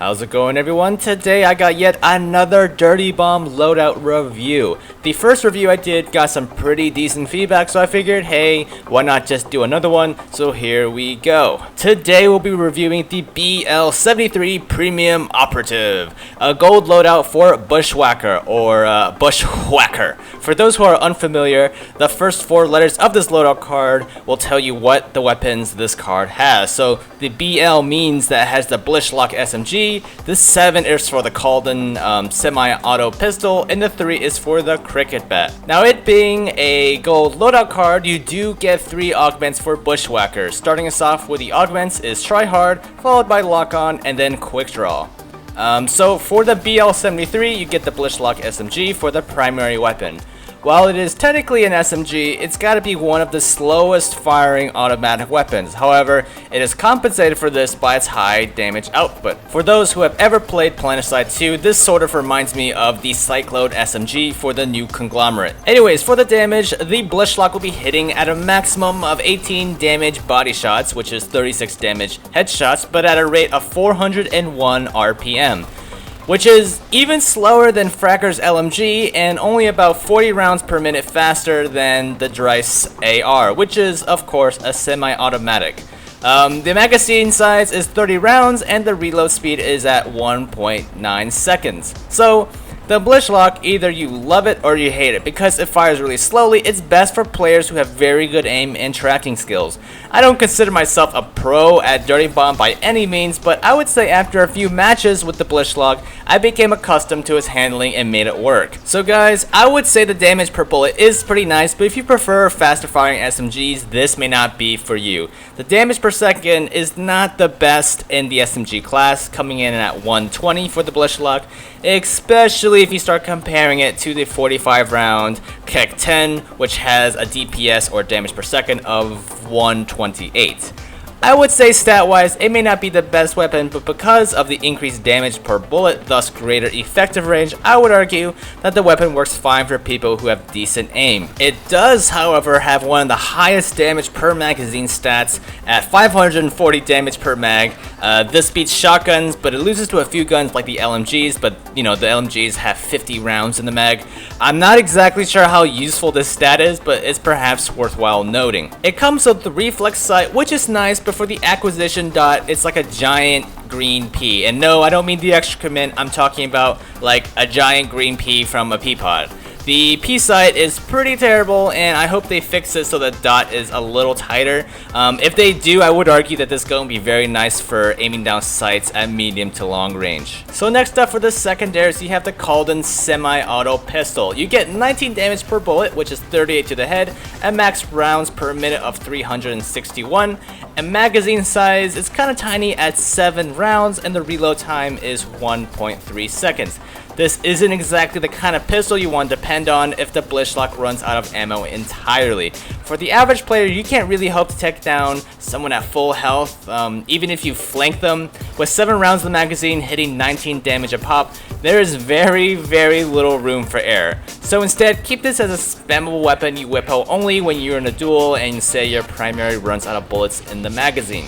How's it going, everyone? Today I got yet another Dirty Bomb loadout review. The first review I did got some pretty decent feedback, so I figured, hey, why not just do another one? So here we go. Today we'll be reviewing the BL73 Premium Operative, a gold loadout for Bushwhacker, or Bushwhacker. For those who are unfamiliar, the first 4 letters of this loadout card will tell you what the weapons this card has. So the BL means that it has the Bushwhacker SMG, the 7 is for the Golden semi-auto pistol, and the 3 is for the cricket bat. Now, it being a gold loadout card, you do get 3 augments for Bushwhacker. Starting us off with the augments is Try Hard, followed by Lock On, and then Quick Draw. So for the BL73, you get the Bushwhacker SMG for the primary weapon. While it is technically an SMG, it's gotta be one of the slowest firing automatic weapons. However, it is compensated for this by its high damage output. For those who have ever played Planetside 2, this sort of reminds me of the Cyclone SMG for the new conglomerate. Anyways, for the damage, the Bushwhacker will be hitting at a maximum of 18 damage body shots, which is 36 damage headshots, but at a rate of 401 RPM. Which is even slower than Fracker's LMG and only about 40 rounds per minute faster than the Dryce AR, which is of course a semi-automatic. The magazine size is 30 rounds and the reload speed is at 1.9 seconds. So the Bushwhacker, either you love it or you hate it. Because it fires really slowly, it's best for players who have very good aim and tracking skills. I don't consider myself a pro at Dirty Bomb by any means, but I would say after a few matches with the Bushwhacker, I became accustomed to its handling and made it work. So guys, I would say the damage per bullet is pretty nice, but if you prefer faster firing SMGs, this may not be for you. The damage per second is not the best in the SMG class, coming in at 120 for the Bushwhacker, especially if you start comparing it to the 45 round Keck 10, which has a DPS or damage per second of 128. I would say stat-wise, it may not be the best weapon, but because of the increased damage per bullet, thus greater effective range, I would argue that the weapon works fine for people who have decent aim. It does, however, have one of the highest damage per magazine stats at 540 damage per mag. This beats shotguns, but it loses to a few guns like the LMGs, but you know, the LMGs have 50 rounds in the mag. I'm not exactly sure how useful this stat is, but it's perhaps worthwhile noting. It comes with the reflex sight, which is nice, but for the acquisition dot, it's like a giant green pea. And no, I don't mean the extra commit, I'm talking about like a giant green pea from a pea pod. The P sight is pretty terrible, and I hope they fix it so the dot is a little tighter. If they do, I would argue that this is going to be very nice for aiming down sights at medium to long range. So next up for the secondaries, you have the Golden semi-auto pistol. You get 19 damage per bullet, which is 38 to the head, and max rounds per minute of 361. And magazine size is kind of tiny at 7 rounds, and the reload time is 1.3 seconds. This isn't exactly the kind of pistol you want to depend on if the Bushwhacker runs out of ammo entirely. For the average player, you can't really hope to take down someone at full health, even if you flank them. With 7 rounds in the magazine hitting 19 damage a pop, there is very little room for error. So instead, keep this as a spammable weapon you whip out only when you're in a duel and say your primary runs out of bullets in the magazine.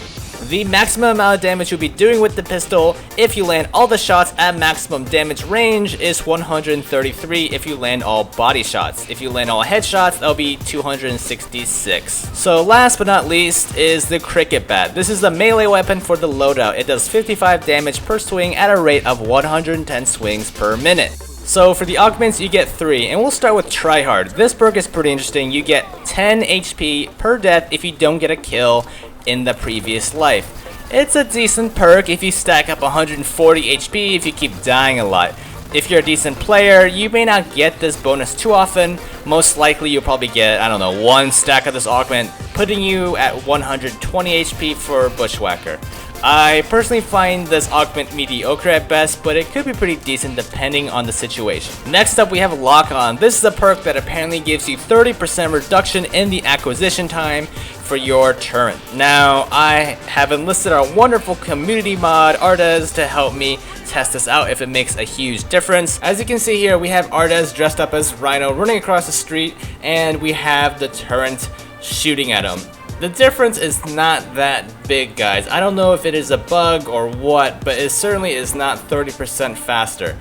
The maximum amount of damage you'll be doing with the pistol if you land all the shots at maximum damage range is 133 if you land all body shots. If you land all headshots, that'll be 266. So last but not least is the cricket bat. This is the melee weapon for the loadout. It does 55 damage per swing at a rate of 110 swings per minute. So for the augments, you get 3, and we'll start with Try Hard. This perk is pretty interesting. You get 10 HP per death if you don't get a kill in the previous life. It's a decent perk if you stack up 140 HP if you keep dying a lot. If you're a decent player, you may not get this bonus too often. Most likely you'll probably get, I don't know, 1 stack of this augment, putting you at 120 HP for Bushwhacker. I personally find this augment mediocre at best, but it could be pretty decent depending on the situation. Next up, we have Lock On. This is a perk that apparently gives you 30% reduction in the acquisition time for your turret. Now, I have enlisted our wonderful community mod, Ardes, to help me test this out if it makes a huge difference. As you can see here, we have Ardes dressed up as Rhino running across the street, and we have the turret shooting at him. The difference is not that big, guys. I don't know if it is a bug or what, but it certainly is not 30% faster.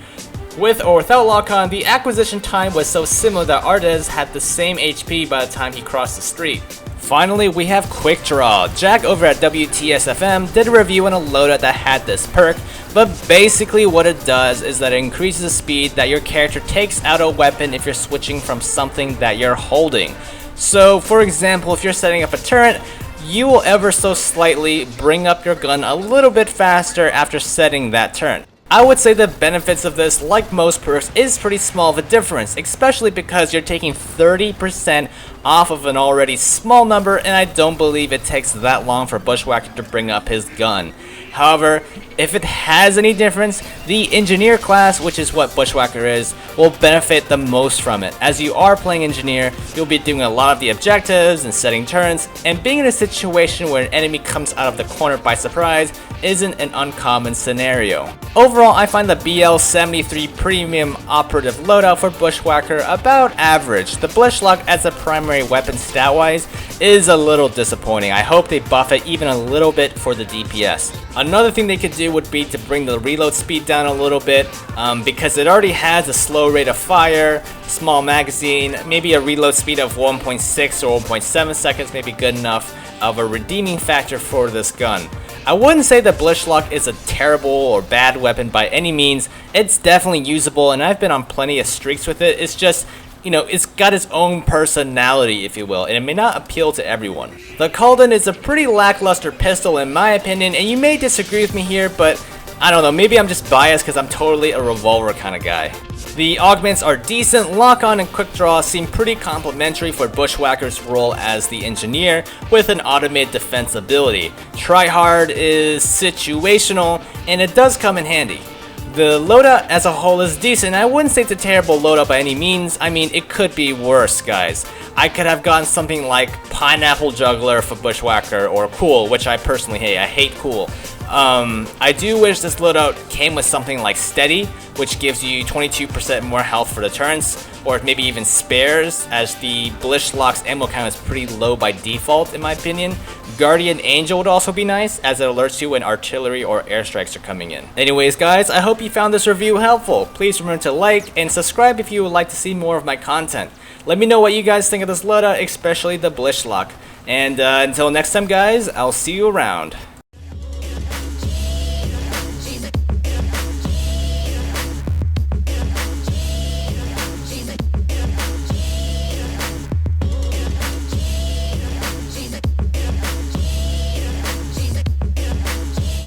With or without lock-on, the acquisition time was so similar that Ardez had the same HP by the time he crossed the street. Finally, we have Quick Draw. Jack over at WTSFM did a review on a loadout that had this perk, but basically what it does is that it increases the speed that your character takes out a weapon if you're switching from something that you're holding. So, for example, if you're setting up a turret, you will ever so slightly bring up your gun a little bit faster after setting that turn. I would say the benefits of this, like most perks, is pretty small of a difference, especially because you're taking 30% off of an already small number, and I don't believe it takes that long for Bushwhacker to bring up his gun. However, if it has any difference, the Engineer class, which is what Bushwhacker is, will benefit the most from it. As you are playing Engineer, you'll be doing a lot of the objectives and setting turns, and being in a situation where an enemy comes out of the corner by surprise isn't an uncommon scenario. Overall, I find the BL73 Premium Operative loadout for Bushwhacker about average. The Bushlock as a primary weapon stat-wise is a little disappointing. I hope they buff it even a little bit for the DPS. Another thing they could do would be to bring the reload speed down a little bit, because it already has a slow rate of fire, small magazine, maybe a reload speed of 1.6 or 1.7 seconds may be good enough of a redeeming factor for this gun. I wouldn't say the Bushlock is a terrible or bad weapon by any means. It's definitely usable, and I've been on plenty of streaks with it. It's just, you know, it's got its own personality, if you will, and it may not appeal to everyone. The Golden is a pretty lackluster pistol in my opinion, and you may disagree with me here, but I don't know, maybe I'm just biased because I'm totally a revolver kind of guy. The augments are decent, lock-on and quick draw seem pretty complementary for Bushwhacker's role as the engineer with an automated defense ability. Tryhard is situational, and it does come in handy. The loadout as a whole is decent. I wouldn't say it's a terrible loadout by any means. I mean, it could be worse, guys. I could have gotten something like Pineapple Juggler for Bushwhacker or Cool, which I personally hate. I hate Cool. I do wish this loadout came with something like Steady, which gives you 22% more health for the turns, or maybe even spares, as the Bushlock's ammo count is pretty low by default in my opinion. Guardian Angel would also be nice, as it alerts you when artillery or airstrikes are coming in. Anyways guys, I hope you found this review helpful. Please remember to like and subscribe if you would like to see more of my content. Let me know what you guys think of this loadout, especially the Bushlock. And until next time guys, I'll see you around.